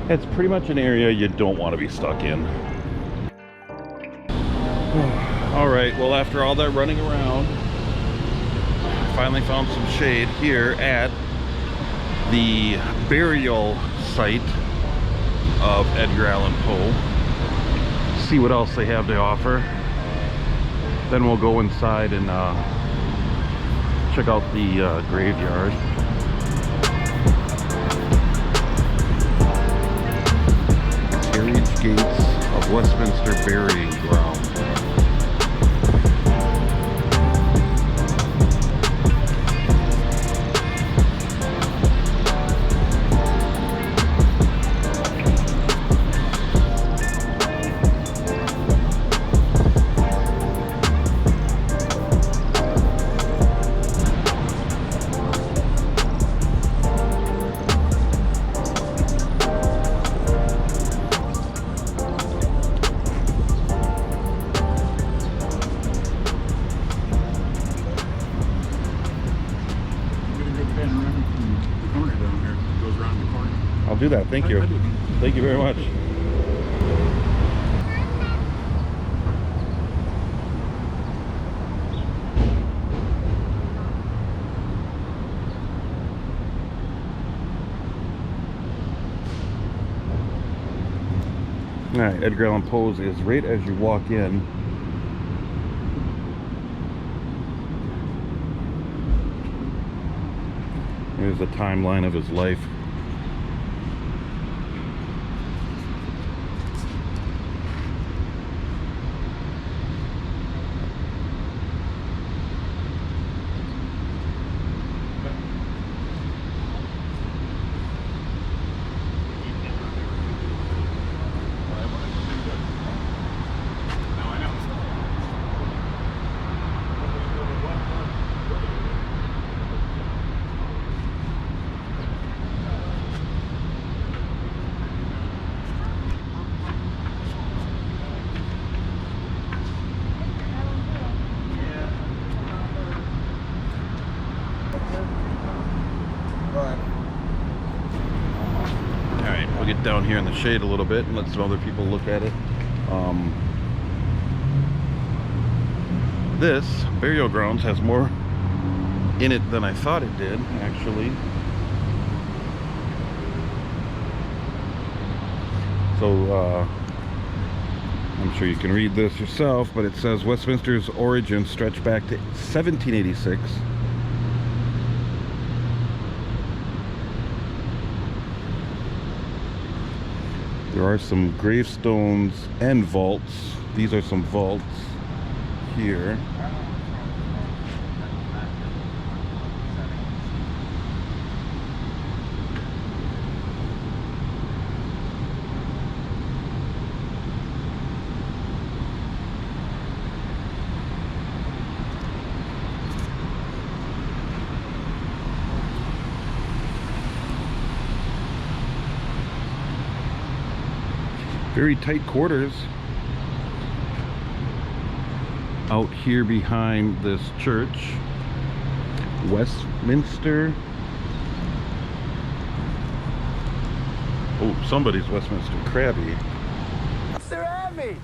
It's pretty much an area you don't want to be stuck in. All right, well, after all that running around, I finally found some shade here at the burial site of Edgar Allan Poe. See what else they have to offer. Then we'll go inside and check out the graveyard. Carriage gates of Westminster Burying Ground. I'll do that. Thank you. Thank you very much. All right, Edgar Allan Poe's is right as you walk in. Here's the timeline of his life. Alright, we'll get down here in the shade a little bit and let some other people look at it. This burial grounds has more in it than I thought it did, actually. So, I'm sure you can read this yourself, but it says Westminster's origins stretch back to 1786. There are some gravestones and vaults. These are some vaults here. Very tight quarters out here behind this church, Westminster. Oh, somebody's Westminster Crabby. They're Abbey!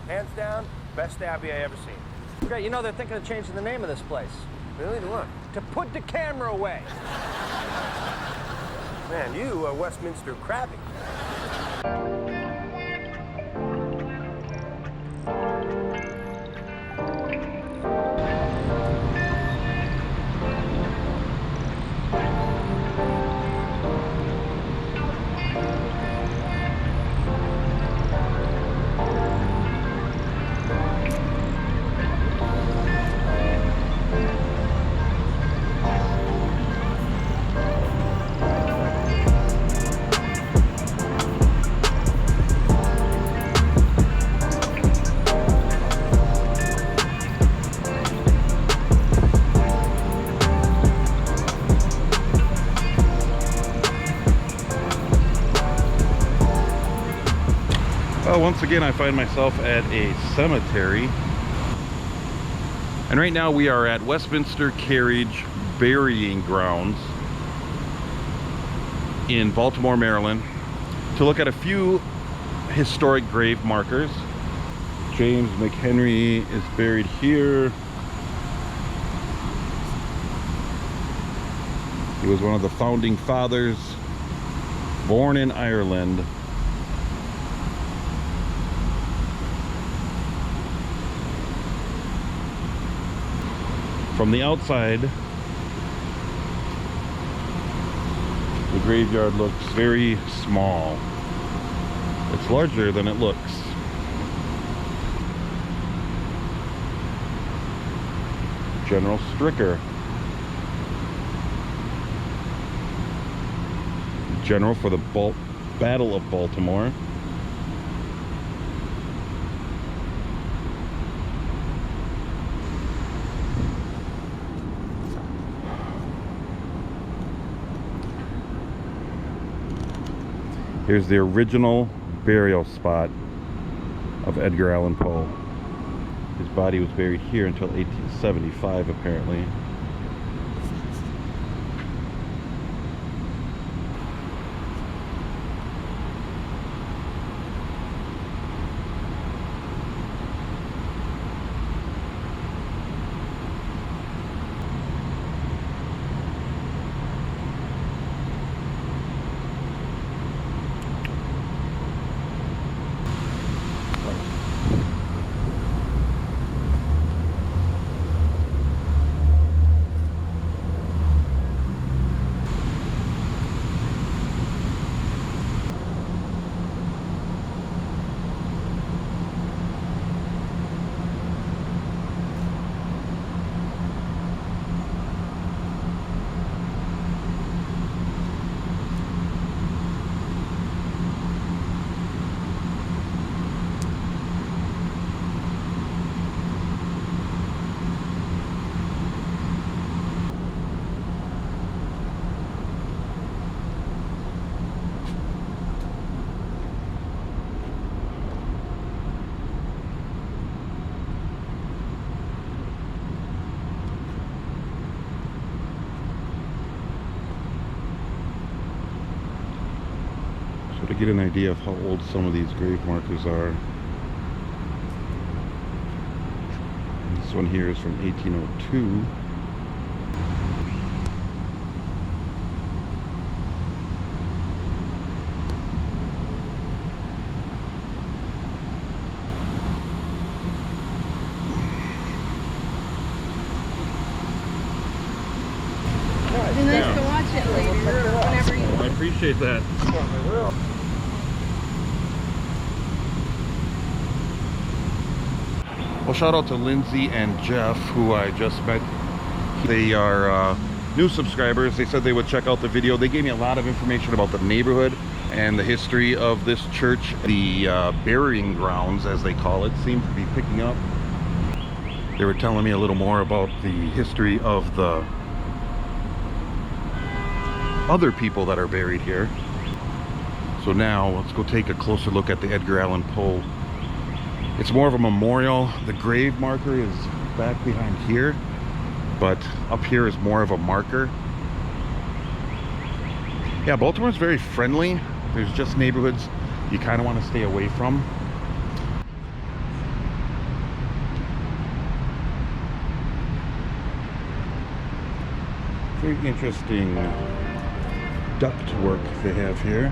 Hands down, best Abbey I ever seen. Great, you know they're thinking of changing the name of this place. Really? To what? To put the camera away. Man, you are Westminster Crabby. Once again, I find myself at a cemetery, and right now we are at Westminster Carriage Burying Grounds in Baltimore, Maryland. to look at a few historic grave markers. James McHenry is buried here. He was one of the founding fathers, born in Ireland. From the outside, the graveyard looks very small. It's larger than it looks. General Stricker. General for the Battle of Baltimore. Here's the original burial spot of Edgar Allan Poe. His body was buried here until 1875, apparently. To get an idea of how old some of these grave markers are. This one here is from 1802. It'd be nice to watch it later, whenever you I appreciate that. Well, shout out to Lindsay and Jeff, who I just met. They are new subscribers. They said they would check out the video. They gave me a lot of information about the neighborhood and the history of this church. The burying grounds, as they call it, seem to be picking up. They were telling me a little more about the history of the other people that are buried here. So now let's go take a closer look at the Edgar Allan Poe. It's more of a memorial. The grave marker is back behind here, but up here is more of a marker. Yeah, Baltimore's very friendly. There's just neighborhoods you kind of want to stay away from. Very interesting duct work they have here.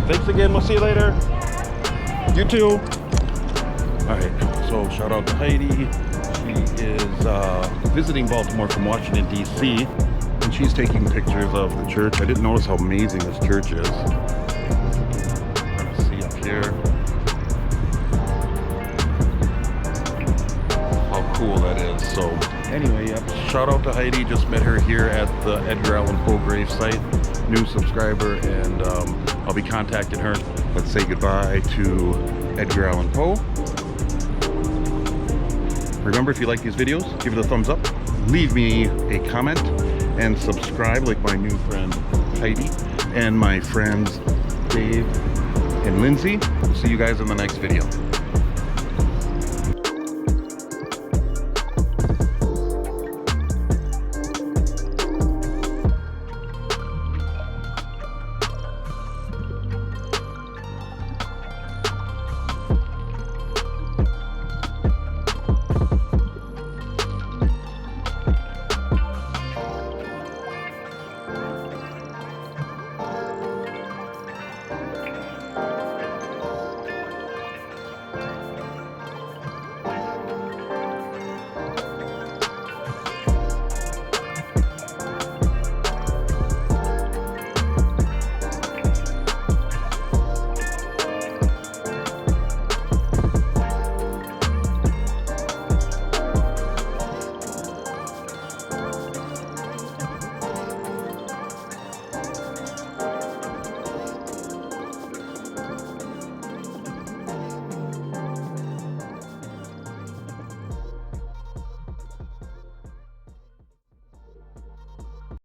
Thanks again. We'll see you later. You too. All right. So shout out to Heidi. She is visiting Baltimore from Washington, D.C. And she's taking pictures of the church. I didn't notice how amazing this church is. Let's see up here. How cool that is. So anyway, yep. Shout out to Heidi. Just met her here at the Edgar Allan Poe Grave site. New subscriber, and I'll be contacting her. Let's say goodbye to Edgar Allan Poe. Remember, if you like these videos, give it a thumbs up, leave me a comment, and subscribe like my new friend Heidi and my friends Dave and Lindsay. We'll see you guys in the next video.